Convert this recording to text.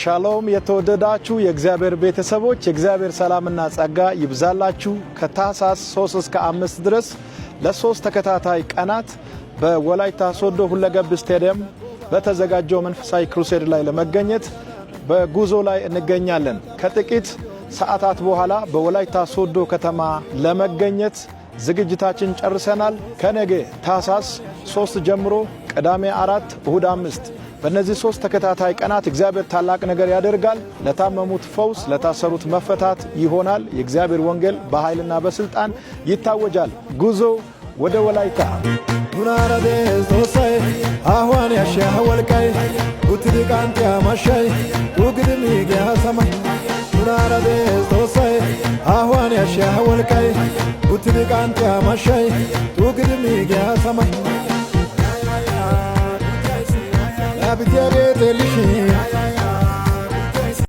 ሻሎም የተወደዳችሁ የእግዚአብሔር ቤተሰቦች የእግዚአብሔር ሰላምና ጸጋ ይብዛላችሁ። ከታህሳስ 3 እስከ 5 ድረስ ለሶስት ተከታታይ ቀናት በወላይታ ሶዶ ሁለገብ ስቴዲየም በተዘጋጀው መንፈሳዊ ክሩሴድ ላይ ለመገኘት በጉዞ ላይ እንገኛለን። ከጥቂት ሰዓታት በኋላ በወላይታ ሶዶ ከተማ ለመገኘት ዝግጅታችን ጨርሰናል። ከነገ ታህሳስ 3 ጀምሮ ቅዳሜ 4 እሁድ 5 በእነዚህ ሶስት ተከታታይ ቀናት እግዚአብሔር ታላቅ ነገር ያደርጋል። ለታመሙት ፈውስ፣ ለታሰሩት መፈታት ይሆናል። የእግዚአብሔር ወንጌል በኃይልና በስልጣን ይታወጃል። ጉዞ ወደ ወላይታ ዱናራዴ ዞሳይ አሁን ያሻ ወልቃይ ኡትዲቃንት ያማሻይ ኡግድሚ ገሰማይ ዱናራዴ ዞሳይ አሁን ያሻ ወልቃይ ኡትዲቃንት ያማሻይ ኡግድሚ ገሰማይ አብቴ ቤት ልሽ